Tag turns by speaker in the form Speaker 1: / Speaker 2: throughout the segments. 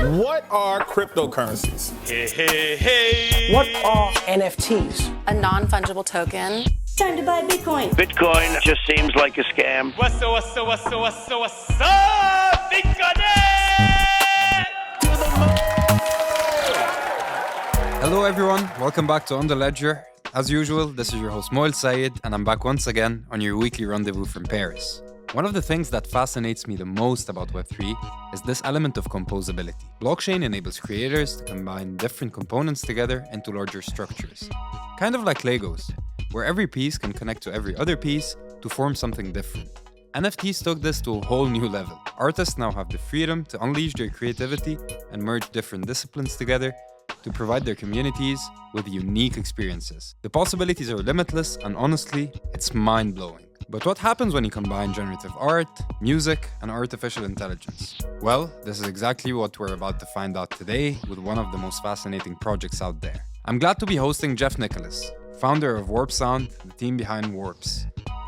Speaker 1: What are cryptocurrencies?
Speaker 2: Hey, hey, hey.
Speaker 3: What are NFTs?
Speaker 4: A non-fungible token.
Speaker 5: Time to buy Bitcoin.
Speaker 6: Bitcoin just seems like a scam.
Speaker 2: What's up, Bitcoin?
Speaker 7: Hello everyone, welcome back to On The Ledger. As usual, this is your host Moel Sayed, and I'm back once again on your weekly rendezvous from Paris. One of the things that fascinates me the most about Web3 is this element of composability. Blockchain enables creators to combine different components together into larger structures. Kind of like Legos, where every piece can connect to every other piece to form something different. NFTs took this to a whole new level. Artists now have the freedom to unleash their creativity and merge different disciplines together to provide their communities with unique experiences. The possibilities are limitless, and honestly, it's mind-blowing. But what happens when you combine generative art, music, and artificial intelligence? Well, this is exactly what we're about to find out today with one of the most fascinating projects out there. I'm glad to be hosting Jeff Nicholas, founder of WarpSound, the team behind Warps.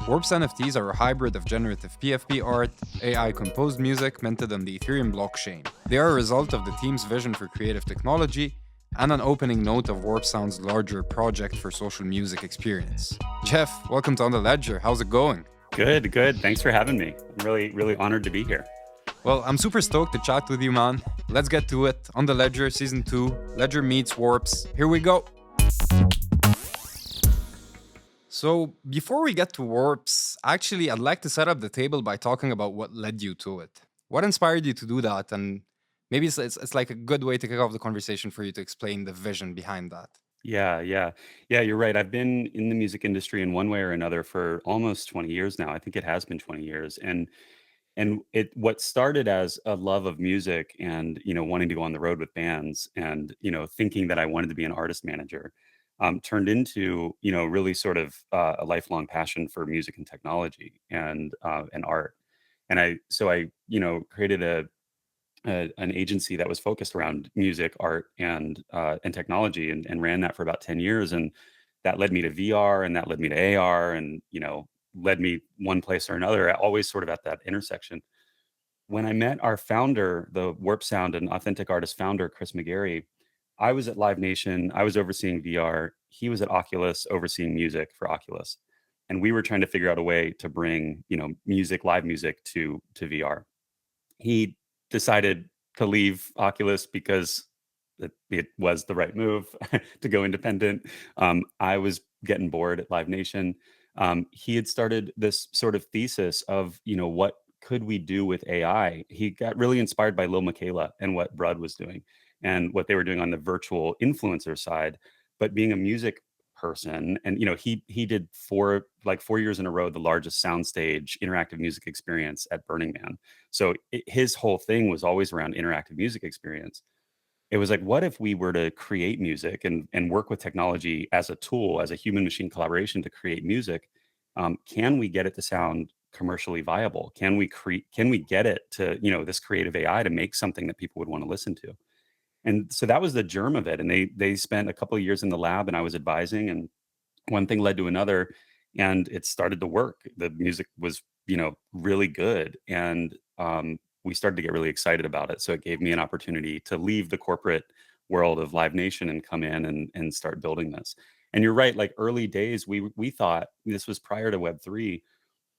Speaker 7: Warps NFTs are a hybrid of generative PFP art, AI-composed music minted on the Ethereum blockchain. They are a result of the team's vision for creative technology and an opening note of WarpSound's larger project for social music experience. Jeff, welcome to On The Ledger. How's it going?
Speaker 8: Good. Thanks for having me. I'm really honored to be here.
Speaker 7: Well, I'm super stoked to chat with you, man. Let's get to it. On The Ledger, Season 2, Ledger meets Warps. Here we go. So, before we get to Warps, actually, I'd like to set up the table by talking about what led you to it. What inspired you to do that? And maybe it's like a good way to kick off the conversation for you to explain the vision behind that.
Speaker 8: Yeah, you're right. I've been in the music industry in one way or another for almost 20 years now. I think it has been 20 years. And it what started as a love of music and, wanting to go on the road with bands and, thinking that I wanted to be an artist manager, turned into, really sort of a lifelong passion for music and technology and art. And I created an agency that was focused around music, art, and technology, and ran that for about 10 years. And that led me to VR, and that led me to AR, and led me one place or another, always sort of at that intersection. When I met our founder, the WarpSound and Authentic Artist founder, Chris McGarry, I was at Live Nation. I was overseeing VR. He was at Oculus, overseeing music for Oculus. And we were trying to figure out a way to bring, live music to VR. He decided to leave Oculus because it was the right move to go independent. I was getting bored at Live Nation. He had started this sort of thesis of, what could we do with AI? He got really inspired by Lil Miquela and what Brud was doing and what they were doing on the virtual influencer side. But being a music person, and he did 4 years in a row the largest soundstage interactive music experience at Burning Man. So his whole thing was always around interactive music experience. It was like, what if we were to create music and work with technology as a tool, as a human machine collaboration to create music? Can we get it to sound commercially viable? Can we get it to this creative AI to make something that people would want to listen to? And so that was the germ of it. And they spent a couple of years in the lab, and I was advising, and one thing led to another, and it started to work. The music was, really good. And we started to get really excited about it. So it gave me an opportunity to leave the corporate world of Live Nation and come in and start building this. And you're right, like early days, we thought, this was prior to Web3,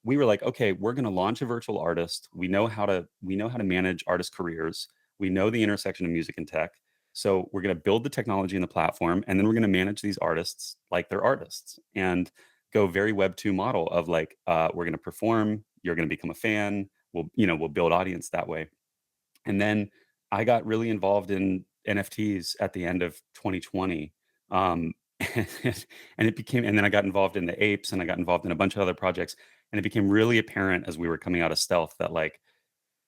Speaker 8: we were like, okay, we're going to launch a virtual artist. We know how to manage artist careers. We know the intersection of music and tech. So we're going to build the technology and the platform, and then we're going to manage these artists like they're artists and go very Web 2 model of like, we're going to perform, you're going to become a fan. We'll build audience that way. And then I got really involved in NFTs at the end of 2020. And then I got involved in the apes, and I got involved in a bunch of other projects. And it became really apparent as we were coming out of stealth that like,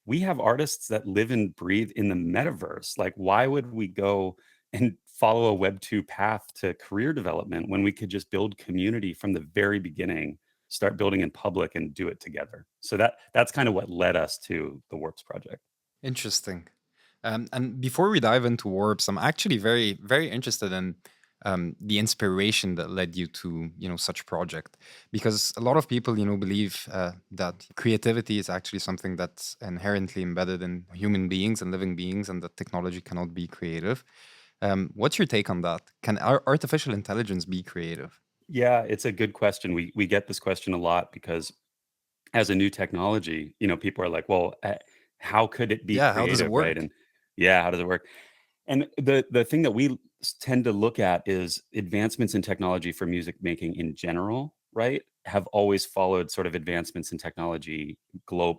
Speaker 8: we have artists that live and breathe in the metaverse. Like, why would we go and follow a Web 2 path to career development when we could just build community from the very beginning, start building in public, and do it together? So that's kind of what led us to the Warps project.
Speaker 7: Interesting. And before we dive into Warps, I'm actually very, very interested in the inspiration that led you to such project, because a lot of people believe that creativity is actually something that's inherently embedded in human beings and living beings, and that technology cannot be creative. What's your take on that? Can artificial intelligence be creative?
Speaker 8: Yeah, it's a good question. We get this question a lot because as a new technology, people are like, well, how could it be
Speaker 7: Yeah, how does it
Speaker 8: creative, right?
Speaker 7: work?
Speaker 8: And yeah, how does it work? And the thing that we tend to look at is advancements in technology for music making in general, right? Have always followed sort of advancements in technology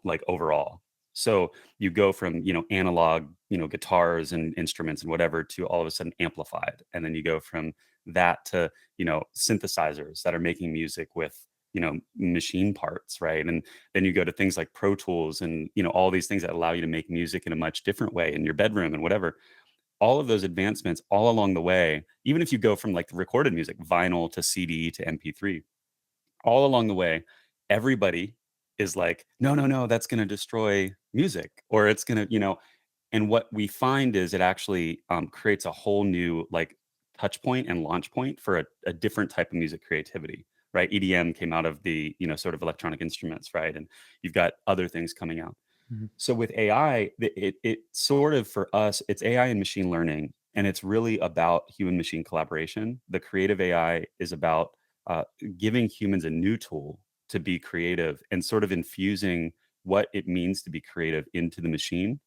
Speaker 8: like overall. So you go from, analog, guitars and instruments and whatever to all of a sudden amplified. And then you go from that to, synthesizers that are making music with, machine parts, right? And then you go to things like Pro Tools and, all these things that allow you to make music in a much different way in your bedroom and whatever. All of those advancements all along the way, even if you go from like recorded music, vinyl to CD to MP3, all along the way, everybody is like, no, no, no, that's going to destroy music, or it's going to, and what we find is it actually creates a whole new like touch point and launch point for a different type of music creativity, right? EDM came out of the, sort of electronic instruments, right? And you've got other things coming out.
Speaker 7: Mhm.
Speaker 8: So with AI, it sort of for us, it's AI and machine learning, and it's really about human machine collaboration. The creative AI is about uh, giving humans a new tool to be creative and sort of infusing what it means to be creative into the machine,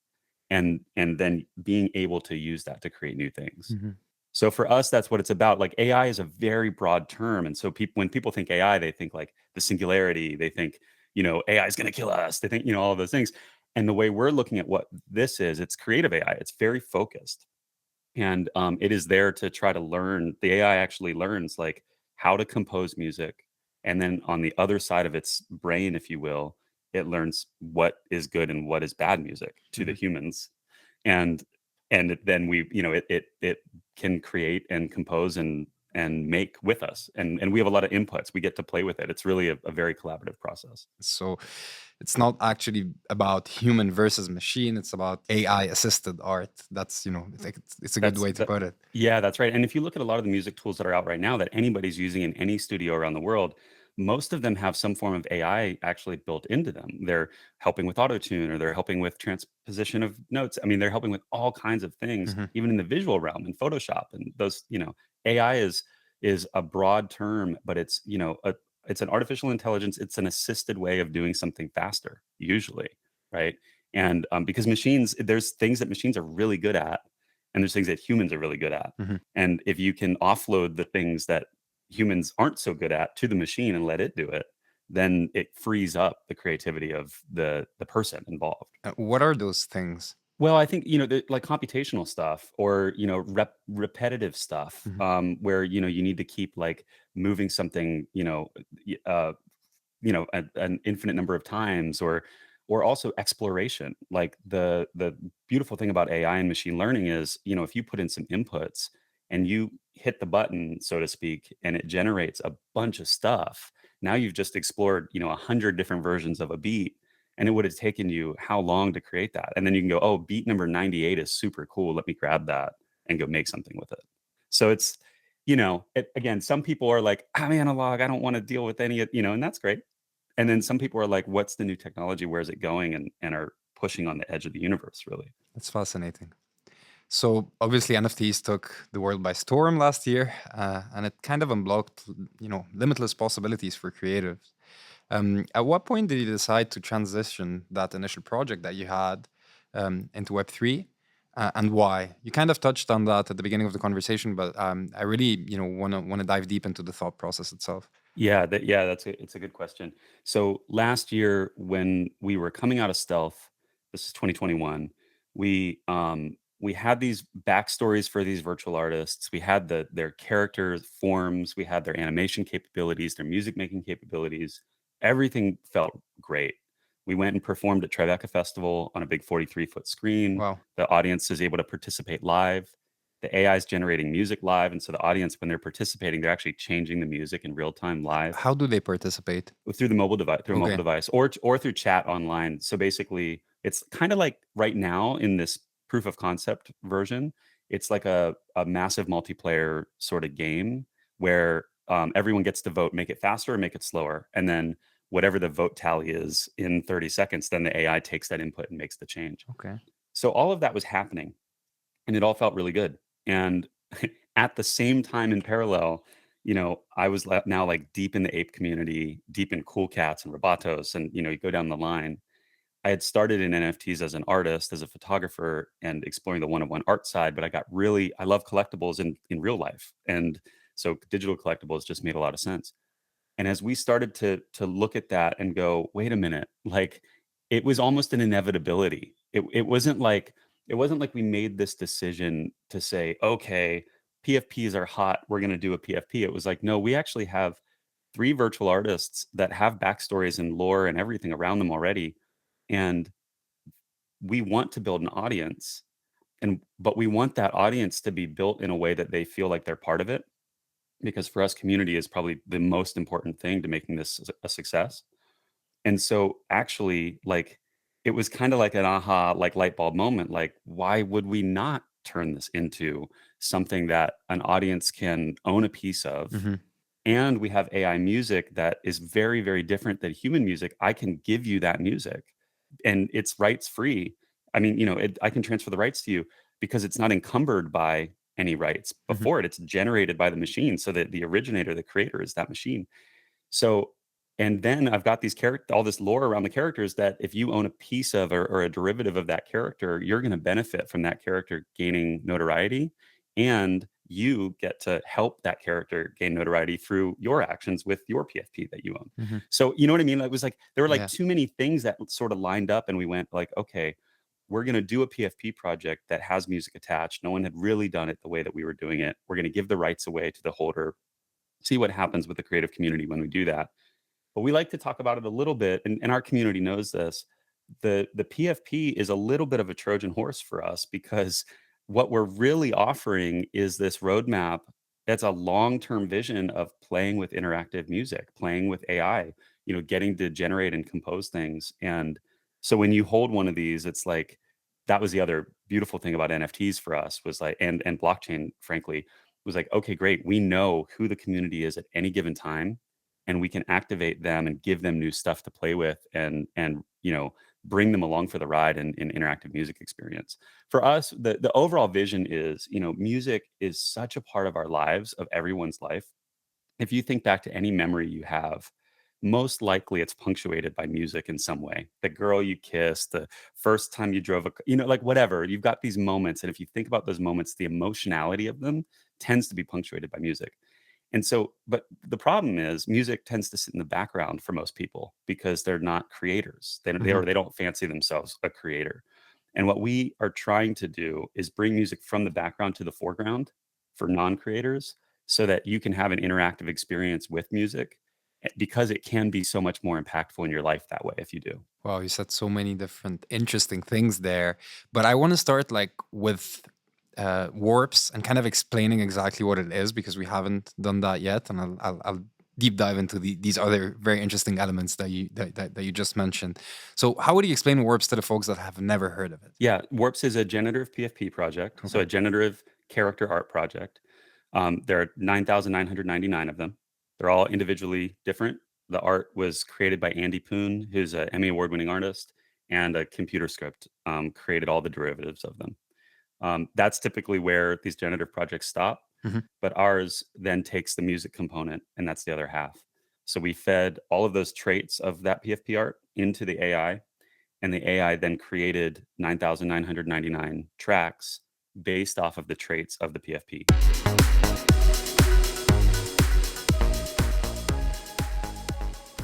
Speaker 8: and then being able to use that to create new things.
Speaker 7: Mhm.
Speaker 8: So for us, that's what it's about. Like AI is a very broad term, and so people when people think AI, they think like the singularity. They think AI is going to kill us. They think all of those things. And the way we're looking at what this is, it's creative AI. It's very focused, and it is there to try to learn. The AI actually learns like how to compose music, and then on the other side of its brain, if you will, it learns what is good and what is bad music to the
Speaker 7: Mhm.
Speaker 8: humans, and then it can create and compose and make with us, and we have a lot of inputs. We get to play with it. It's really a very collaborative process.
Speaker 7: So it's not actually about human versus machine. It's about AI assisted art. That's, I think it's a good
Speaker 8: That's
Speaker 7: way to
Speaker 8: that
Speaker 7: put it.
Speaker 8: Yeah, that's right, and if you look at a lot of the music tools that are out right now that anybody's using in any studio around the world, most of them have some form of AI actually built into them. They're helping with auto-tune, or they're helping with transposition of notes. I mean, they're helping with all kinds of things,
Speaker 7: Mhm.
Speaker 8: even in the visual realm in Photoshop and those, AI is a broad term, but it's an artificial intelligence. It's an assisted way of doing something faster, usually, right? And because there's things that machines are really good at, and there's things that humans are really good at.
Speaker 7: Mhm.
Speaker 8: And if you can offload the things that humans aren't so good at to the machine and let it do it, then it frees up the creativity of the person involved.
Speaker 7: What are those things?
Speaker 8: Well, I think like computational stuff, or repetitive stuff,
Speaker 7: Mhm.
Speaker 8: where you need to keep like moving something, y- uh, an infinite number of times, or also exploration. Like the beautiful thing about AI and machine learning is, if you put in some inputs and you hit the button, so to speak, and it generates a bunch of stuff, now you've just explored 100 different versions of a beat, and it would have taken you how long to create that? And then you can go, oh, beat number 98 is super cool, let me grab that and go make something with it. So it's again, some people are like, I'm analog, I don't want to deal with any of, and that's great. And then some people are like, what's the new technology? Where's it going? And are pushing on the edge of the universe, really.
Speaker 7: That's fascinating. So obviously NFTs took the world by storm last year, and it kind of unblocked, limitless possibilities for creatives. At what point did you decide to transition that initial project that you had into Web3, and why? You kind of touched on that at the beginning of the conversation, but I really, want to dive deep into the thought process itself.
Speaker 8: Yeah, it's a good question. So last year, when we were coming out of stealth, this is 2021, we had these backstories for these virtual artists. We had their character forms, we had their animation capabilities, their music making capabilities. Everything felt great. We went and performed at Tribeca Festival on a big 43-foot screen.
Speaker 7: Wow.
Speaker 8: The audience is able to participate live. The AI is generating music live, and so the audience, when they're participating, they're actually changing the music in real time live
Speaker 7: How do they participate?
Speaker 8: through the mobile device, through a mobile
Speaker 7: Okay.
Speaker 8: device, or through chat online. So basically, it's kind of like right now in this proof of concept version, It's like a massive multiplayer sort of game where everyone gets to vote, make it faster or make it slower. And then whatever the vote tally is in 30 seconds, then the AI takes that input and makes the change.
Speaker 7: Okay.
Speaker 8: So all of that was happening and it all felt really good. And at the same time in parallel, I was now like deep in the ape community, deep in cool cats and robotos. And, you go down the line. I had started in NFTs as an artist, as a photographer, and exploring the one-on-one art side, but I love collectibles in real life. And so digital collectibles just made a lot of sense. And as we started to look at that and go, wait a minute, like it was almost an inevitability. It wasn't like we made this decision to say, okay, PFPs are hot, we're going to do a PFP. It was like, no, we actually have three virtual artists that have backstories and lore and everything around them already. And we want to build an audience, but we want that audience to be built in a way that they feel like they're part of it, because for us, community is probably the most important thing to making this a success. And so actually, like, it was kind of like an aha, like light bulb moment. Like, why would we not turn this into something that an audience can own a piece of?
Speaker 7: Hmm.
Speaker 8: And we have AI music that is very, very different than human music. I can give you that music and it's rights free. I mean, I can transfer the rights to you because it's not encumbered by any rights
Speaker 7: Hmm.
Speaker 8: before it. It's generated by the machine, so that the originator, the creator, is that machine. So, and then I've got all this lore around the characters that if you own a piece of or a derivative of that character, you're going to benefit from that character gaining notoriety, and you get to help that character gain notoriety through your actions with your PFP that you own.
Speaker 7: Hmm.
Speaker 8: So, you know what I mean? It was like there were like
Speaker 7: Yeah.
Speaker 8: too many things that sort of lined up, and we went like, okay, we're going to do a PFP project that has music attached. No one had really done it the way that we were doing it. We're going to give the rights away to the holder, see what happens with the creative community when we do that. But we like to talk about it a little bit, and our community knows this. The PFP is a little bit of a Trojan horse for us, because what we're really offering is this roadmap that's a long-term vision of playing with interactive music, playing with AI, getting to generate and compose things. And so when you hold one of these, it's like that was the other beautiful thing about NFTs for us, was like, and blockchain, frankly, was like, okay, great. We know who the community is at any given time, and we can activate them and give them new stuff to play with, and bring them along for the ride in interactive music experience. For us, the overall vision is, music is such a part of our lives, of everyone's life. If you think back to any memory you have, most likely it's punctuated by music in some way. The girl you kissed, the first time you drove like whatever. You've got these moments, and if you think about those moments, the emotionality of them tends to be punctuated by music. And so, but the problem is music tends to sit in the background for most people because they're not creators.
Speaker 7: Hmm.
Speaker 8: They don't fancy themselves a creator. And what we are trying to do is bring music from the background to the foreground for non-creators, so that you can have an interactive experience with music, because it can be so much more impactful in your life that way if you do.
Speaker 7: Wow, you said so many different interesting things there. But I want to start like with warps and kind of explaining exactly what it is, because we haven't done that yet, and I'll deep dive into these other very interesting elements that you just mentioned. So, how would you explain warps to the folks that have never heard of it?
Speaker 8: Yeah, Warps is a generative PFP project, so
Speaker 7: Okay.
Speaker 8: a generative character art project. There are 9,999 of them. They're all individually different. The art was created by Andy Poon, who's an Emmy award-winning artist, and a computer script created all the derivatives of them. That's typically where these generative projects stop,
Speaker 7: Hmm.
Speaker 8: but ours then takes the music component, and that's the other half. So we fed all of those traits of that PFP art into the AI, and the AI then created 9,999 tracks based off of the traits of the PFP.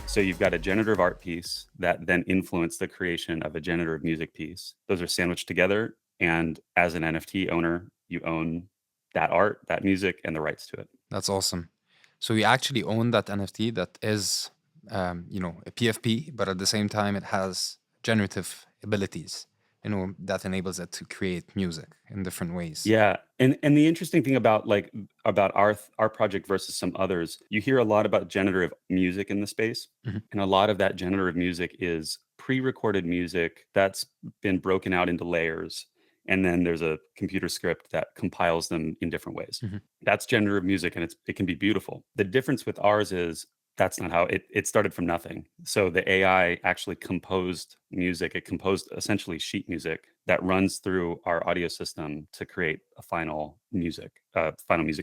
Speaker 8: So you've got a generative art piece that then influenced the creation of a generative music piece. Those are sandwiched together, and as an NFT owner, you own that art, that music, and the rights to it.
Speaker 7: That's awesome. So you actually own that NFT that is, a PFP, but at the same time, it has generative abilities, that enables it to create music in different ways.
Speaker 8: Yeah, and the interesting thing about about our project versus some others, you hear a lot about generative music in the space,
Speaker 7: Hmm.
Speaker 8: and a lot of that generative music is pre-recorded music that's been broken out into layers, and then there's a computer script that compiles them in different ways.
Speaker 7: Mhm.
Speaker 8: That's generative music, and it can be beautiful. The difference with ours is that's not how it started from nothing. So the AI actually composed music. It composed essentially sheet music that runs through our audio system to create a final music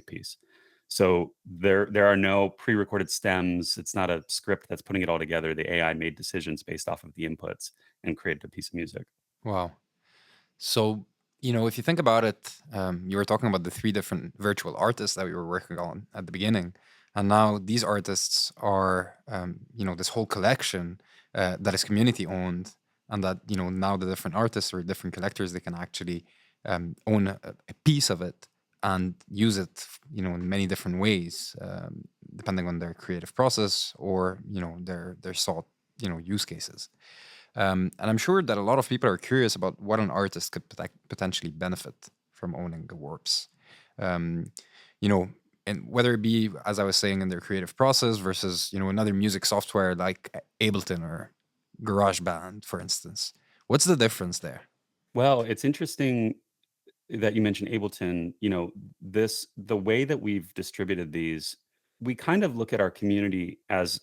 Speaker 8: piece. So there are no pre-recorded stems. It's not a script that's putting it all together. The AI made decisions based off of the inputs and created a piece of music.
Speaker 7: Wow. So, if you think about it, you were talking about the three different virtual artists that we were working on at the beginning. And now these artists are, this whole collection that is community owned. And that, now the different artists or different collectors, they can actually own a piece of it and use it, in many different ways, depending on their creative process or, their sought, use cases. And I'm sure that a lot of people are curious about what an artist could potentially benefit from owning the warps. Um, you know, and whether it be, as I was saying, in their creative process versus, another music software like Ableton or GarageBand, for instance. What's the difference there?
Speaker 8: Well, it's interesting that you mentioned Ableton. The way that we've distributed these, we kind of look at our community as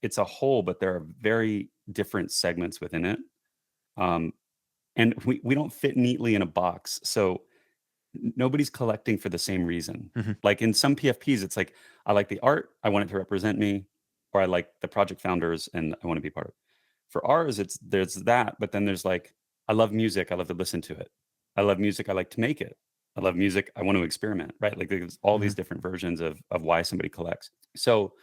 Speaker 8: it's a whole, but there are very different segments within it. Um, and we don't fit neatly in a box. So nobody's collecting for the same reason.
Speaker 7: Mhm.
Speaker 8: Like in some PFPs, it's like, I like the art, I want it to represent me, or I like the project founders and I want to be part of it. For ours, there's that, but then there's like, I love music, I love to listen to it. I love music, I like to make it. I love music, I want to experiment, right? Like there's all these
Speaker 7: Mhm.
Speaker 8: different versions of why somebody collects. So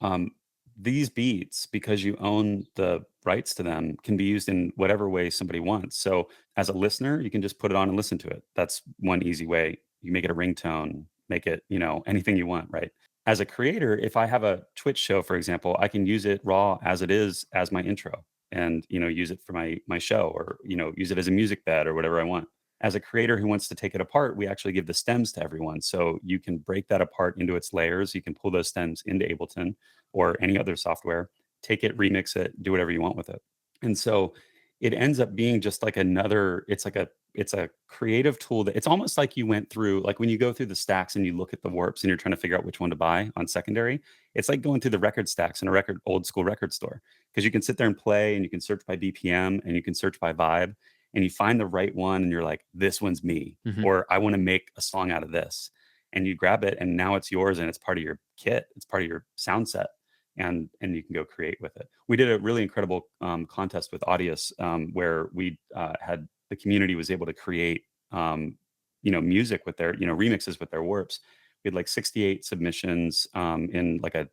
Speaker 8: um, these beats, because you own the rights to them, can be used in whatever way somebody wants. So as a listener, you can just put it on and listen to it. That's one easy way. You make it a ringtone, make it, anything you want, right? As a creator, if I have a Twitch show, for example, I can use it raw as it is as my intro and, use it for my show or, use it as a music bed or whatever I want. As a creator who wants to take it apart, we actually give the stems to everyone. So you can break that apart into its layers. You can pull those stems into Ableton or any other software, take it, remix it, do whatever you want with it. And so it ends up being just like it's a creative tool that it's almost like you went through, like when you go through the stacks and you look at the warps and you're trying to figure out which one to buy on secondary. It's like going through the record stacks in a old school record store, because you can sit there and play and you can search by BPM and you can search by vibe and you find the right one and you're like, this one's me,
Speaker 7: Mhm.
Speaker 8: or I want to make a song out of this. And you grab it and now it's yours and it's part of your kit. It's part of your sound set. And you can go create with it. We did a really incredible contest with Audius, where we had the community was able to create music with their remixes with their warps. We had like 68 submissions in like a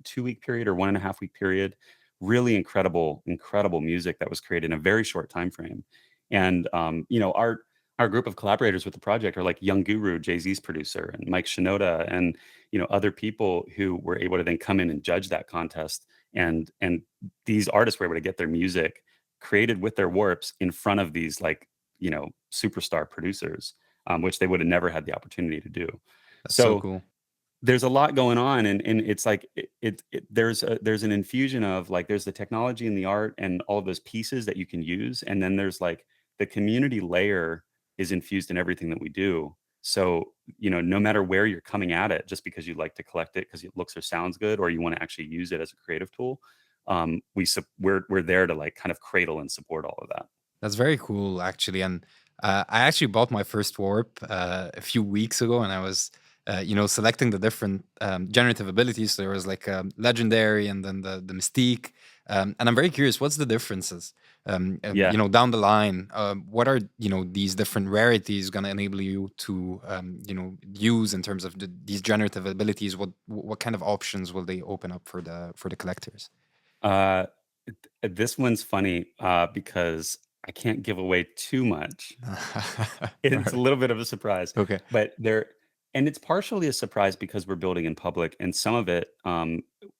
Speaker 8: 2 week period or 1.5 week period. Really incredible music that was created in a very short time frame. And our group of collaborators with the project are like Young Guru, Jay-Z's producer, and Mike Shinoda, and other people who were able to then come in and judge that contest. And these artists were able to get their music created with their warps in front of these like superstar producers, which they would have never had the opportunity to do.
Speaker 7: That's so
Speaker 8: So
Speaker 7: cool.
Speaker 8: there's a lot going on, and it's like there's an infusion of like there's the technology and the art and all of those pieces that you can use, and then there's like the community layer is infused in everything that we do. So no matter where you're coming at it, just because you like to collect it because it looks or sounds good, or you want to actually use it as a creative tool, we're there to like kind of cradle and support all of that.
Speaker 7: That's very cool, actually. And I actually bought my first warp a few weeks ago, and I was, selecting the different generative abilities. So there was like legendary, and then the mystique. And I'm very curious, what's the differences?
Speaker 8: Yeah.
Speaker 7: Down the line, what are these different rarities going to enable you to, use in terms of these generative abilities? What kind of options will they open up for the collectors?
Speaker 8: Uh, this one's funny because I can't give away too much. It's a
Speaker 7: Right.
Speaker 8: little bit of a surprise,
Speaker 7: Okay.
Speaker 8: but and it's partially a surprise because we're building in public, and some of it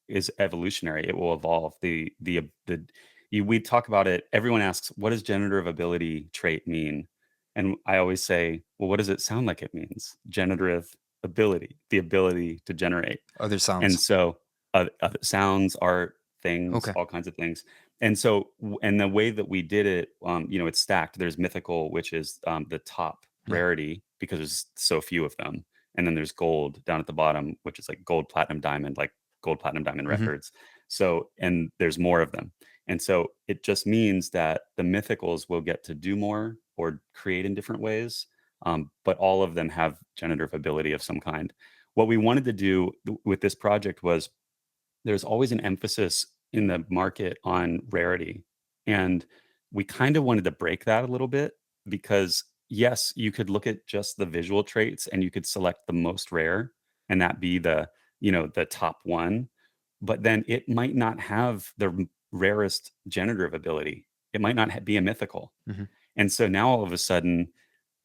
Speaker 8: is evolutionary. It will evolve. We talk about it. Everyone asks, "What does generative ability trait mean?" And I always say, "Well, what does it sound like it means?" Generative ability, the ability to generate.
Speaker 7: Other
Speaker 8: And
Speaker 7: sounds.
Speaker 8: so sounds, art, things,
Speaker 7: Okay.
Speaker 8: all kinds of things. And so, and the way that we did it, it's stacked. There's mythical, which is the top
Speaker 7: Yeah.
Speaker 8: rarity because there's so few of them. And then there's gold down at the bottom, which is like gold, platinum, diamond, like gold, platinum, diamond
Speaker 7: Mhm.
Speaker 8: records. So, and there's more of them. And so it just means that the mythicals will get to do more or create in different ways. But all of them have generative ability of some kind. What we wanted to do with this project was there's always an emphasis in the market on rarity. And we kind of wanted to break that a little bit because, yes, you could look at just the visual traits and you could select the most rare and that be the top one. But then it might not have the rarest generative ability. It might not be a mythical.
Speaker 7: Mhm.
Speaker 8: And so now all of a sudden,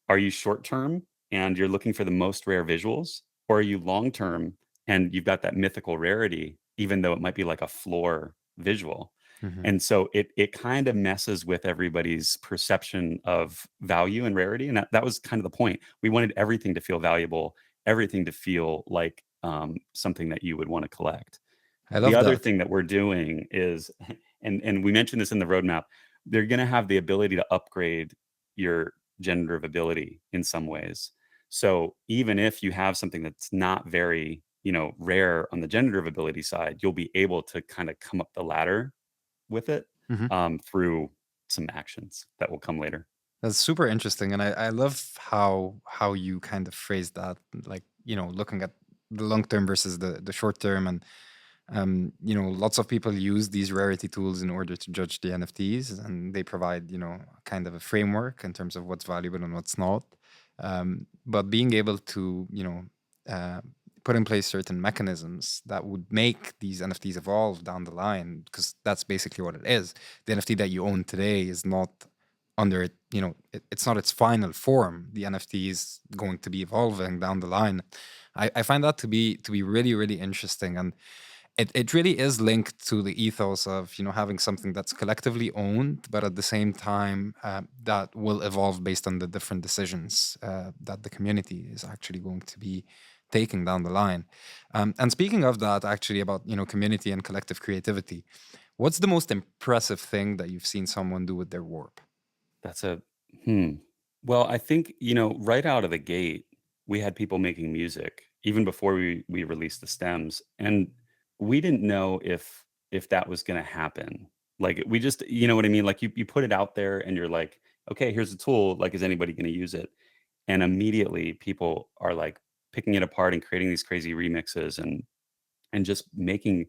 Speaker 8: are you short term and you're looking for the most rare visuals? Or are you long term and you've got that mythical rarity, even though it might be like a floor visual?
Speaker 7: Mhm.
Speaker 8: And so it kind of messes with everybody's perception of value and rarity. And that was kind of the point. We wanted everything to feel valuable, everything to feel like something that you would want to collect.
Speaker 7: I
Speaker 8: The
Speaker 7: love
Speaker 8: other
Speaker 7: that.
Speaker 8: thing that we're doing is, and we mentioned this in the roadmap, they're going to have the ability to upgrade your generative ability in some ways. So even if you have something that's not very, rare on the generative ability side, you'll be able to kind of come up the ladder with it
Speaker 7: Mhm.
Speaker 8: through some actions that will come later.
Speaker 7: That's super interesting, and I love how you kind of phrase that, like looking at the long term versus the short term, and lots of people use these rarity tools in order to judge the NFTs, and they provide kind of a framework in terms of what's valuable and what's not. But being able to uh, put in place certain mechanisms that would make these NFTs evolve down the line, because that's basically what it is. The NFT that you own today is not under it, it's not its final form. The NFT is going to be evolving down the line. I find that to be really, really interesting. And it really is linked to the ethos of having something that's collectively owned, but at the same time that will evolve based on the different decisions that the community is actually going to be taking down the line. And speaking of that, actually, about community and collective creativity, what's the most impressive thing that you've seen someone do with their warp?
Speaker 8: That's a hmm. Well, I think, right out of the gate, we had people making music even before we released the stems. And we didn't know if that was gonna happen. Like we just, you know what I mean? Like you put it out there and you're like, okay, here's a tool. Like, is anybody gonna use it? And immediately people are like picking it apart and creating these crazy remixes and just making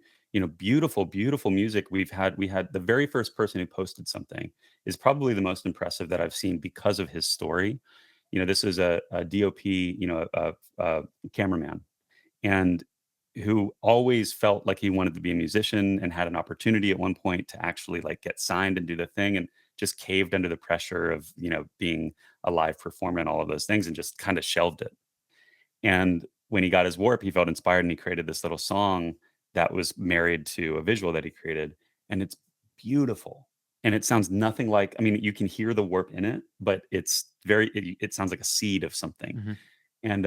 Speaker 8: beautiful beautiful music. We had the very first person who posted something is probably the most impressive that I've seen because of his story. This is a dop, a cameraman, and who always felt like he wanted to be a musician and had an opportunity at one point to actually like get signed and do the thing, and just caved under the pressure of being a live performer and all of those things and just kind of shelved it. And when he got his warp, he felt inspired and he created this little song that was married to a visual that he created. And it's beautiful. And it sounds nothing like, I mean, you can hear the warp in it, but it sounds like a seed of something.
Speaker 7: Hmm.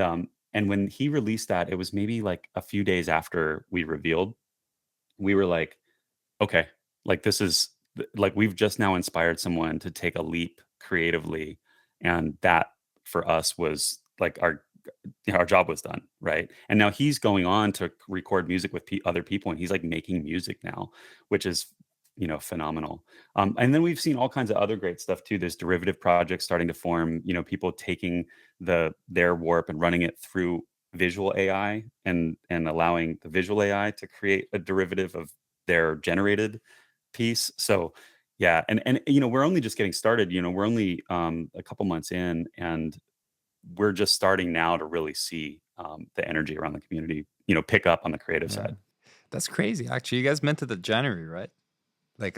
Speaker 8: And when he released that, it was maybe like a few days after we revealed, we were like, okay, like this is like we've just now inspired someone to take a leap creatively. And that for us was like our job was done, right? And now he's going on to record music with other people, and he's like making music now, which is phenomenal. And then we've seen all kinds of other great stuff too. There's derivative projects starting to form. People taking their warp and running it through visual AI and allowing the visual AI to create a derivative of their generated piece. So yeah, and we're only just getting started. We're only a couple months in, and we're just starting now to really see the energy around the community, pick up on the creative
Speaker 7: Yeah,
Speaker 8: side.
Speaker 7: that's crazy. Actually, you guys minted it January, right? Like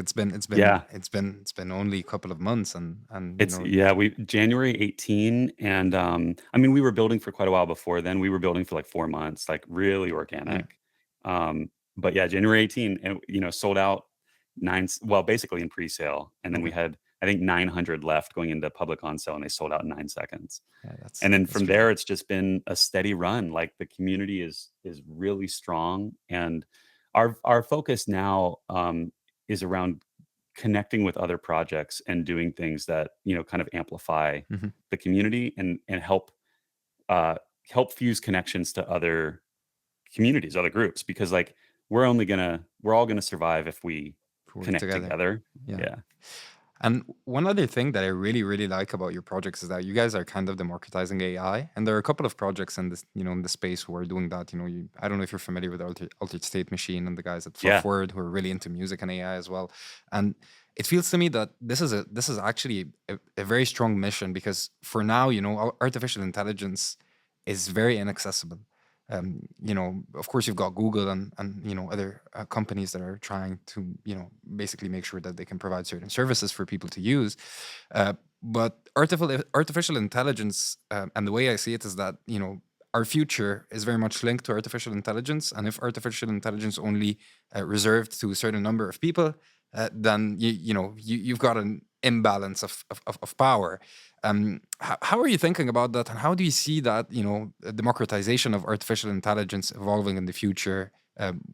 Speaker 8: Yeah,
Speaker 7: it's been only a couple of months, and
Speaker 8: we January 18, and I mean we were building for quite a while before then. We were building for like 4 months, like really
Speaker 7: yeah.
Speaker 8: organic. But yeah, January 18, and sold out well, basically in pre-sale, and then we
Speaker 7: Okay.
Speaker 8: had I think 900 left going into public on sale, and they sold out in 9 seconds.
Speaker 7: Yeah,
Speaker 8: And then
Speaker 7: that's
Speaker 8: from
Speaker 7: crazy.
Speaker 8: there, it's just been a steady run. Like the community is really strong, and our focus now is around connecting with other projects and doing things that kind of amplify
Speaker 7: Mhm.
Speaker 8: the community and uh, help fuse connections to other communities, other groups, because like we're all gonna survive if we
Speaker 7: Work
Speaker 8: connect
Speaker 7: together.
Speaker 8: together.
Speaker 7: Yeah.
Speaker 8: Yeah.
Speaker 7: And one other thing that I really, really like about your projects is that you guys are kind of democratizing AI, and there are a couple of projects in this, in the space who are doing that. I don't know if you're familiar with Altered State Machine and the guys at
Speaker 8: Yeah.
Speaker 7: Fluffword who are really into music and AI as well. And it feels to me that this is actually a very strong mission because for now, artificial intelligence is very inaccessible. Of course, you've got Google and other companies that are trying to basically make sure that they can provide certain services for people to use. But artificial intelligence, and the way I see it is that our future is very much linked to artificial intelligence, and if artificial intelligence only reserved to a certain number of people, then you've got an imbalance of power. How are you thinking about that, and how do you see that democratization of artificial intelligence evolving in the future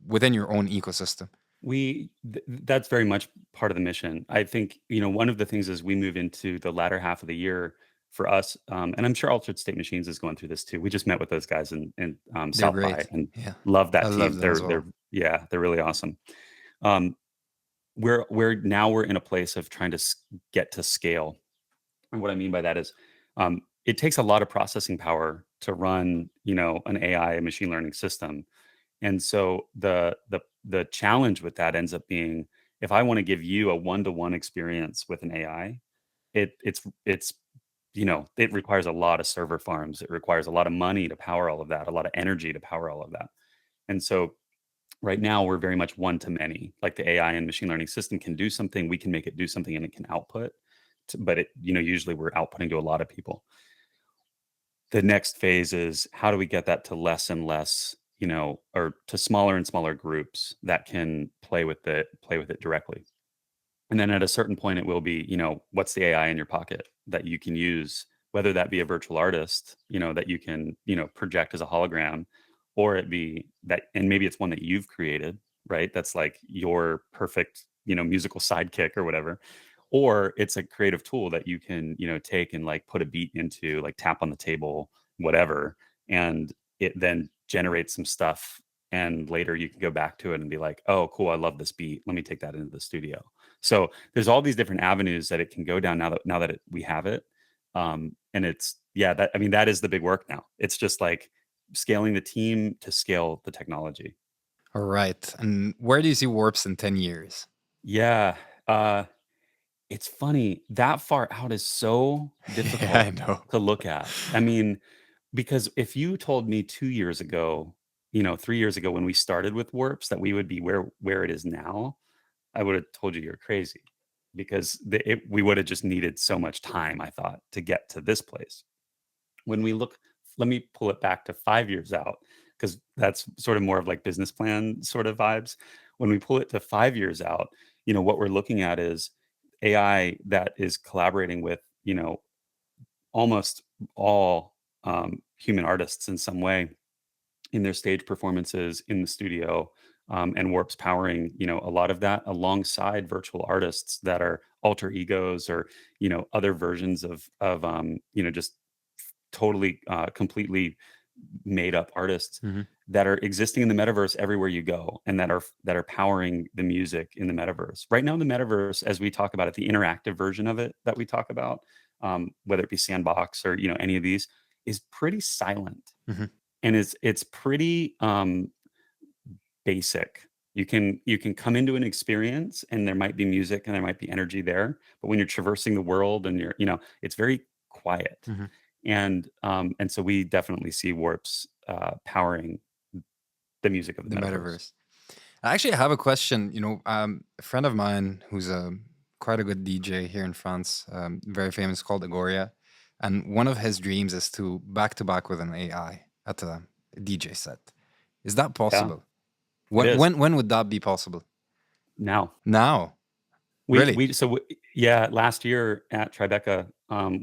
Speaker 7: within your own ecosystem?
Speaker 8: That's very much part of the mission. I think one of the things as we move into the latter half of the year for us, and I'm sure Altered State Machines is going through this too. We just met with those guys in
Speaker 7: They're
Speaker 8: South by
Speaker 7: great.
Speaker 8: and
Speaker 7: Yeah,
Speaker 8: love
Speaker 7: I
Speaker 8: that
Speaker 7: love
Speaker 8: team.
Speaker 7: them as well.
Speaker 8: They're really awesome. Um, we're in a place of trying to get to scale. And what I mean by that is, it takes a lot of processing power to run, an AI machine learning system. And so the challenge with that ends up being, if I want to give you a one-to-one experience with an AI, it's it requires a lot of server farms. It requires a lot of money to power all of that, a lot of energy to power all of that. And so right now we're very much one to many. Like the AI and machine learning system can do something, we can make it do something, and it can output. But usually we're outputting to a lot of people. The next phase is, how do we get that to less and less, or to smaller and smaller groups that can play with it directly. And then at a certain point, it will be, what's the AI in your pocket that you can use, whether that be a virtual artist, that you can, project as a hologram, or it be that, and maybe it's one that you've created, right? That's like your perfect, musical sidekick or whatever. Or it's a creative tool that you can, take and like put a beat into, like tap on the table, whatever, and it then generates some stuff. And later you can go back to it and be like, oh, cool, I love this beat. Let me take that into the studio. So there's all these different avenues that it can go down now that we have it. And it's that, I mean, that is the big work now. It's just like scaling the team to scale the technology.
Speaker 7: All right. And where do you see Warps in 10 years?
Speaker 8: Yeah. It's funny, that far out is so
Speaker 7: Yeah, I
Speaker 8: difficult
Speaker 7: know.
Speaker 8: to look at. I mean, because if you told me 2 years ago, 3 years ago when we started with Warps that we would be where it is now, I would have told you you're crazy, because we would have just needed so much time, I thought, to get to this place. When we look, let me pull it back to 5 years out, because that's sort of more of like business plan sort of vibes. When we pull it to 5 years out, what we're looking at is AI that is collaborating with, almost all human artists in some way in their stage performances in the studio, and Warp's powering, a lot of that alongside virtual artists that are alter egos, or other versions of just totally completely made up artists
Speaker 7: Mhm.
Speaker 8: that are existing in the metaverse everywhere you go, and that are powering the music in the metaverse. Right now, the metaverse, as we talk about it, the interactive version of it that we talk about, whether it be Sandbox or any of these, is pretty silent,
Speaker 7: Mhm.
Speaker 8: and it's pretty basic. You can come into an experience, and there might be music and there might be energy there, but when you're traversing the world and it's very quiet.
Speaker 7: Mhm.
Speaker 8: And so we definitely see Warps powering the music of the
Speaker 7: The
Speaker 8: metaverse.
Speaker 7: metaverse. I actually have a question. A friend of mine who's quite a good DJ here in France, very famous, called Agoria. And one of his dreams is to back with an AI at a DJ set. Is that
Speaker 8: Yeah,
Speaker 7: possible?
Speaker 8: it
Speaker 7: When
Speaker 8: is
Speaker 7: when when would that be possible?
Speaker 8: now.
Speaker 7: Now,
Speaker 8: We
Speaker 7: really?
Speaker 8: we so we, yeah, last year at Tribeca,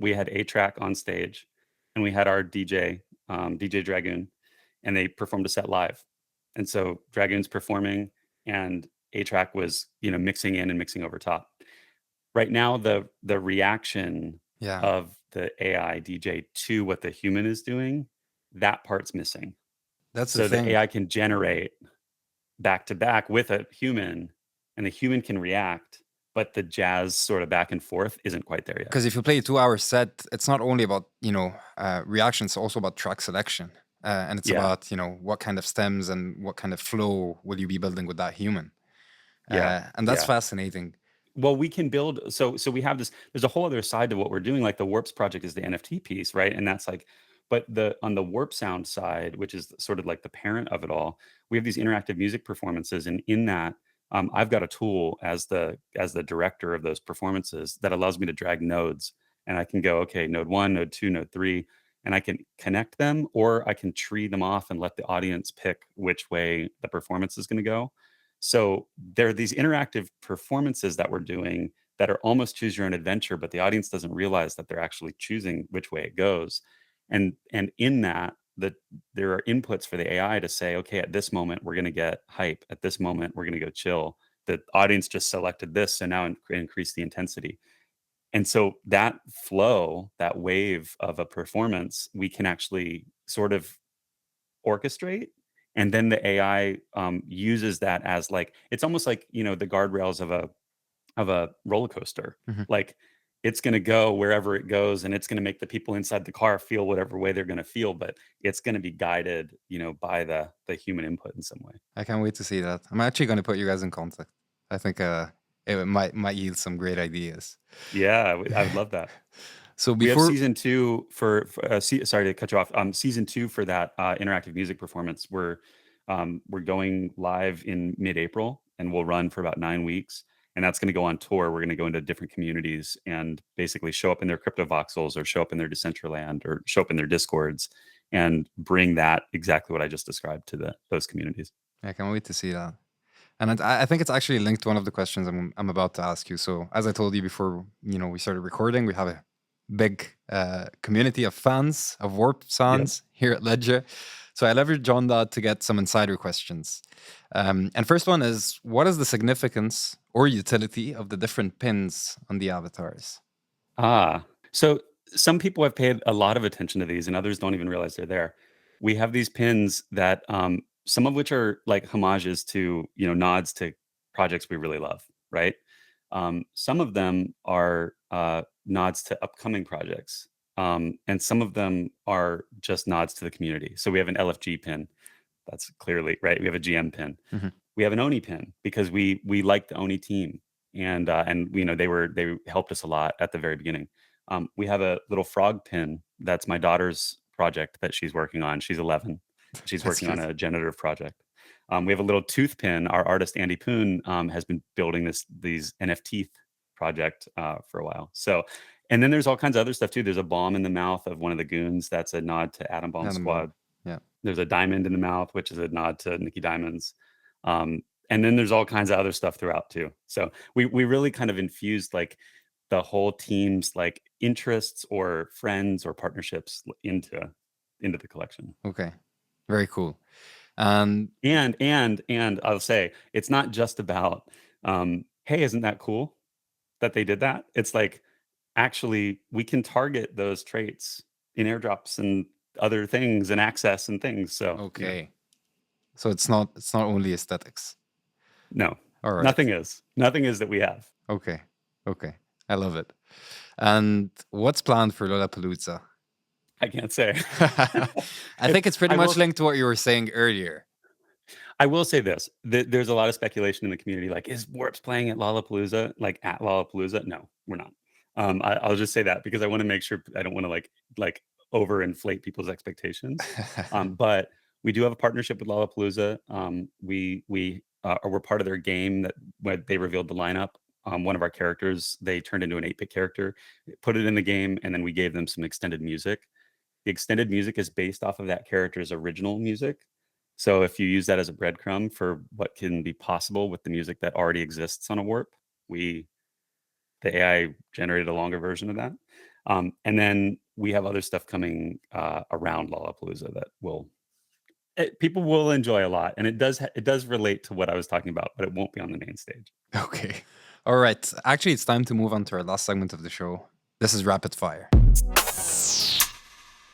Speaker 8: we had A Track on stage, and we had our DJ, DJ Dragoon, and they performed a set live. And so Dragoon's performing, and A Track was mixing in and mixing over top. Right now, the reaction
Speaker 7: Yeah.
Speaker 8: of the AI DJ to what the human is doing, that part's missing.
Speaker 7: That's the
Speaker 8: So the
Speaker 7: thing.
Speaker 8: AI can generate back to back with a human, and the human can react, but the jazz sort of back and forth isn't quite there yet.
Speaker 7: Because if you play a 2 hour set, it's not only about, reaction, it's also about track selection. And it's
Speaker 8: Yeah,
Speaker 7: about, what kind of stems and what kind of flow will you be building with that human.
Speaker 8: yeah,
Speaker 7: And that's
Speaker 8: yeah.
Speaker 7: fascinating.
Speaker 8: Well, we can build so we have this there's a whole other side to what we're doing, like the Warps project is the NFT piece, right? And that's like but the on the WarpSound side, which is sort of like the parent of it all, we have these interactive music performances, and in that, I've got a tool as the director of those performances that allows me to drag nodes, and I can go, okay, node 1, node 2, node 3, and I can connect them, or I can tree them off and let the audience pick which way the performance is gonna go. So there are these interactive performances that we're doing that are almost choose your own adventure, but the audience doesn't realize that they're actually choosing which way it goes. And in that, there are inputs for the AI to say, okay, at this moment we're going to get hype. At this moment we're going to go chill. The audience just selected this, so now increase the intensity. And so that flow, that wave of a performance, we can actually sort of orchestrate, and then the AI uses that as like it's almost like the guardrails of a roller coaster.
Speaker 7: Mhm.
Speaker 8: Like it's going to go wherever it goes, and it's going to make the people inside the car feel whatever way they're going to feel, but it's going to be guided, by the human input in some way.
Speaker 7: I can't wait to see that. I'm actually going to put you guys in contact. I think it might yield some great ideas.
Speaker 8: Yeah, I would love that.
Speaker 7: So
Speaker 8: We have
Speaker 7: before,
Speaker 8: season 2 sorry to cut you off. Season 2 for that interactive music performance. We're going live in mid-April, and we'll run for about 9 weeks. And that's going to go on tour. We're going to go into different communities and basically show up in their crypto voxels, or show up in their Decentraland, or show up in their discords, and bring that exactly what I just described to those communities.
Speaker 7: I can't wait to see that. And I think it's actually linked to one of the questions I'm about to ask you. So as I told you before, we started recording, we have a big community of fans of Warp Sounds here at Ledger. So I leveraged on that to get some insider questions. And first one is, what is the significance or utility of the different pins on the avatars?
Speaker 8: So some people have paid a lot of attention to these, and others don't even realize they're there. We have these pins that some of which are like homages to, nods to projects we really love, right? Some of them are nods to upcoming projects, and some of them are just nods to the community. So we have an LFG pin. That's clearly right. We have a GM pin.
Speaker 7: Mhm.
Speaker 8: We have an Oni pin because we like the Oni team, and they helped us a lot at the very beginning. We have a little frog pin that's my daughter's project that she's working on. She's 11. She's
Speaker 7: That's
Speaker 8: working on
Speaker 7: cute.
Speaker 8: a generative project. We have a little tooth pin. Our artist Andy Poon has been building these NFT project for a while. So, and then there's all kinds of other stuff too. There's a bomb in the mouth of one of the goons. That's a nod to Atom Bomb
Speaker 7: Adam Bomb.
Speaker 8: Squad.
Speaker 7: Yeah.
Speaker 8: There's a diamond in the mouth, which is a nod to Nikki Diamonds. And then there's all kinds of other stuff throughout too. So we really kind of infused like the whole team's like interests or friends or partnerships into the collection.
Speaker 7: Okay. Very cool. And
Speaker 8: And I'll say it's not just about hey, isn't that cool that they did that? It's like actually we can target those traits in airdrops and other things and access and things. So
Speaker 7: okay. So it's not only aesthetics.
Speaker 8: no,
Speaker 7: All right.
Speaker 8: nothing is that we have.
Speaker 7: Okay. Okay. I love it. And what's planned for Lollapalooza?
Speaker 8: I can't say.
Speaker 7: I think it's pretty
Speaker 8: I
Speaker 7: much
Speaker 8: will-
Speaker 7: linked to what you were saying earlier.
Speaker 8: I will say this: there's a lot of speculation in the community. Like, is Warps playing at Lollapalooza? Like at Lollapalooza? No, we're not. I'll just say that because I want to make sure I don't want to like overinflate people's expectations. But we do have a partnership with Lollapalooza. We're part of their game that when they revealed the lineup. One of our characters, they turned into an 8-bit character, put it in the game, and then we gave them some extended music. The extended music is based off of that character's original music. So if you use that as a breadcrumb for what can be possible with the music that already exists on a warp, the AI generated a longer version of that. And then we have other stuff coming around Lollapalooza that people will enjoy a lot, and it does relate to what I was talking about, but it won't be on the main stage.
Speaker 7: Okay. All right. Actually, it's time to move on to our last segment of the show. This is Rapid Fire.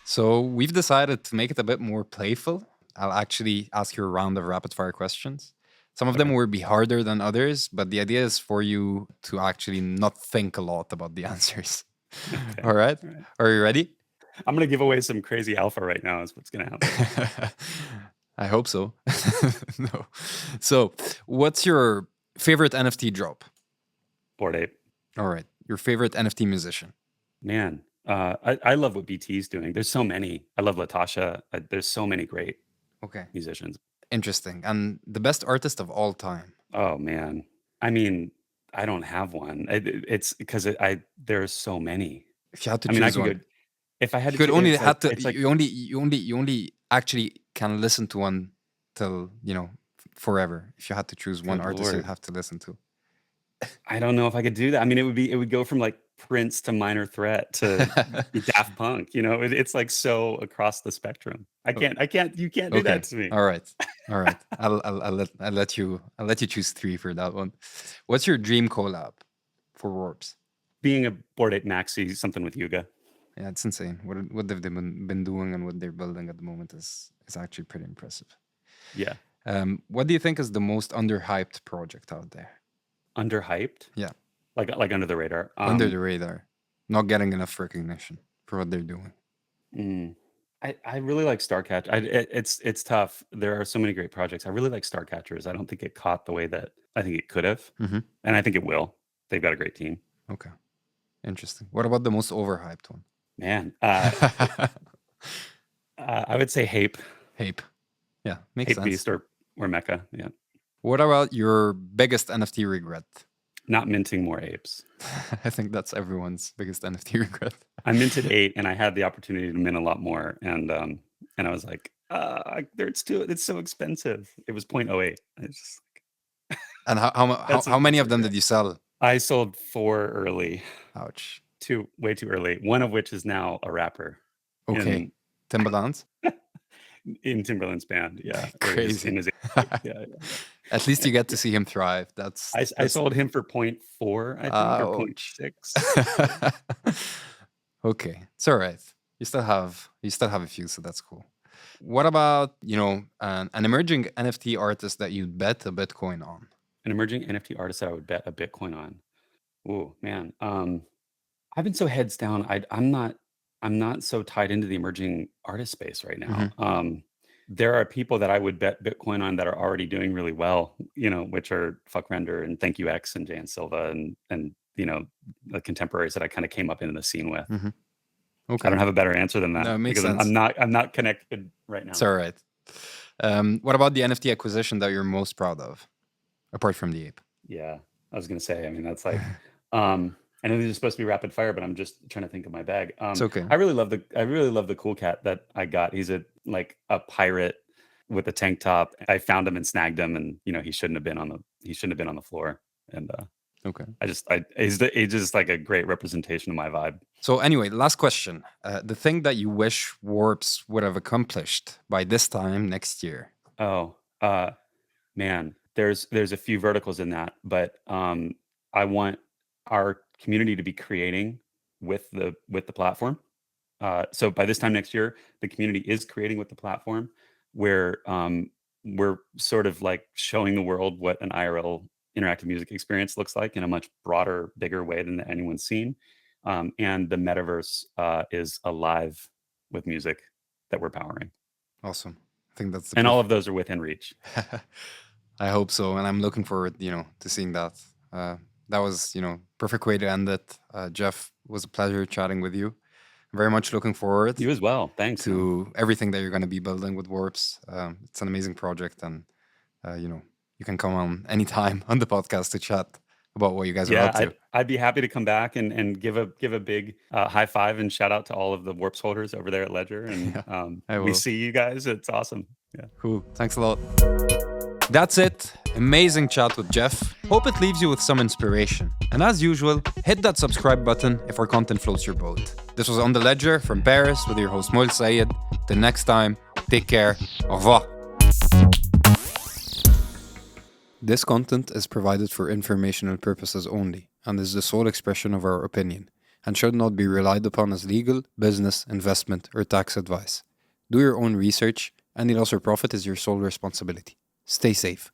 Speaker 7: So we've decided to make it a bit more playful. I'll actually ask you a round of rapid fire questions. Some of them will be harder than others, but the idea is for you to actually not think a lot about the answers.
Speaker 8: Okay.
Speaker 7: All right?
Speaker 8: All right.
Speaker 7: Are you ready?
Speaker 8: I'm going to give away some crazy alpha right now is what's going to happen.
Speaker 7: I hope so. No. So, what's your favorite NFT drop?
Speaker 8: Bored Ape.
Speaker 7: All right. Your favorite NFT musician?
Speaker 8: Man, I love what BT is doing. There's so many. I love Latasha. There's so many great
Speaker 7: Okay.
Speaker 8: musicians.
Speaker 7: Interesting. And the best artist of all time?
Speaker 8: Oh, man. I mean, I don't have one. It's because there's so many.
Speaker 7: If you had to
Speaker 8: I mean, I
Speaker 7: choose
Speaker 8: could
Speaker 7: one.
Speaker 8: go. If I had
Speaker 7: You
Speaker 8: to,
Speaker 7: could only
Speaker 8: it's
Speaker 7: have
Speaker 8: like,
Speaker 7: to.
Speaker 8: it's like,
Speaker 7: You only actually can listen to one till forever. If you had to choose one
Speaker 8: Good
Speaker 7: artist, you'd
Speaker 8: Lord.
Speaker 7: have to listen to.
Speaker 8: I don't know if I could do that. I mean, it would go from like Prince to Minor Threat to Daft Punk. It's like so across the spectrum. You can't do
Speaker 7: Okay.
Speaker 8: that to me.
Speaker 7: All right. I'll let you choose 3 for that one. What's your dream collab for Warps?
Speaker 8: Being a Bored Ape Maxi, something with Yuga.
Speaker 7: Yeah, it's insane. What they've been doing and what they're building at the moment is actually pretty impressive.
Speaker 8: Yeah.
Speaker 7: What do you think is the most underhyped project out there?
Speaker 8: Underhyped.
Speaker 7: Yeah.
Speaker 8: Like under the radar.
Speaker 7: Under the radar, not getting enough recognition for what they're doing.
Speaker 8: I really like Starcatcher. It's tough. There are so many great projects. I really like Starcatchers. I don't think it caught the way that I think it could have,
Speaker 7: Mhm.
Speaker 8: and I think it will. They've got a great team.
Speaker 7: Okay, interesting. What about the most overhyped one?
Speaker 8: Man, I would say Hape,
Speaker 7: Hape. Yeah, makes
Speaker 8: Hape
Speaker 7: sense.
Speaker 8: Beast or Mecca. Yeah,
Speaker 7: What about your biggest NFT regret?
Speaker 8: not minting more apes.
Speaker 7: I think that's everyone's biggest NFT regret.
Speaker 8: I minted 8, and I had the opportunity to mint a lot more, and I was like, it's so expensive. It was 0.08. It's just
Speaker 7: And
Speaker 8: That's
Speaker 7: how
Speaker 8: a
Speaker 7: many
Speaker 8: big
Speaker 7: of them did you sell?
Speaker 8: I sold 4 early,
Speaker 7: Ouch.
Speaker 8: way too early. One of which is now a rapper.
Speaker 7: Okay. Timberlands?
Speaker 8: In Timberland's band, yeah. Or
Speaker 7: Crazy.
Speaker 8: in his yeah.
Speaker 7: At least you get to see him thrive.
Speaker 8: I sold him for 0.4, I think, or
Speaker 7: Ouch.
Speaker 8: 0.6.
Speaker 7: Okay, it's all right. You still have a few, so that's cool. What about an emerging NFT artist that you'd bet a Bitcoin on?
Speaker 8: An emerging NFT artist that I would bet a Bitcoin on. Oh man, I've been so heads down. I'm not so tied into the emerging artist space right now. There are people that I would bet Bitcoin on that are already doing really well, which are Fuck Render and Thank You X and Jan Silva and the contemporaries that I kind of came up into the scene with.
Speaker 7: Okay,
Speaker 8: I don't have a better answer than that
Speaker 7: No, it makes
Speaker 8: because
Speaker 7: sense.
Speaker 8: I'm not connected right now.
Speaker 7: It's all right. What about the NFT acquisition that you're most proud of, apart from the ape?
Speaker 8: Yeah, I was gonna say. I mean, that's like, I know these are supposed to be rapid fire, but I'm just trying to think of my bag.
Speaker 7: It's okay.
Speaker 8: I really love the cool cat that I got. He's a pirate with a tank top. I found him and snagged him, and he shouldn't have been on the floor. And
Speaker 7: Okay.
Speaker 8: he's just like a great representation of my vibe.
Speaker 7: So anyway, last question. The thing that you wish Warps would have accomplished by this time next year.
Speaker 8: Oh, man, there's a few verticals in that, but I want our community to be creating with the platform. So by this time next year, the community is creating with the platform, where we're sort of like showing the world what an IRL interactive music experience looks like in a much broader, bigger way than anyone's seen. And the metaverse is alive with music that we're powering.
Speaker 7: Awesome. I think that's
Speaker 8: and all of those are within reach.
Speaker 7: I hope so, and I'm looking forward, to seeing that. That was, perfect way to end it. Jeff, it was a pleasure chatting with you. I'm very much looking forward.
Speaker 8: You as well. Thanks.
Speaker 7: To everything that you're going to be building with Warps. It's an amazing project, and you can come on anytime on the podcast to chat about what you guys are up to.
Speaker 8: I'd be happy to come back and give a big high five and shout out to all of the Warps holders over there at Ledger. And we see you guys. It's awesome. Yeah.
Speaker 7: Cool. Thanks a lot. That's it. Amazing chat with Jeff. Hope it leaves you with some inspiration. And as usual, hit that subscribe button if our content floats your boat. This was On The Ledger from Paris with your host Moil Sayed. Till next time, take care. Au revoir. This content is provided for informational purposes only and is the sole expression of our opinion and should not be relied upon as legal, business, investment, or tax advice. Do your own research. Any loss or profit is your sole responsibility. Stay safe.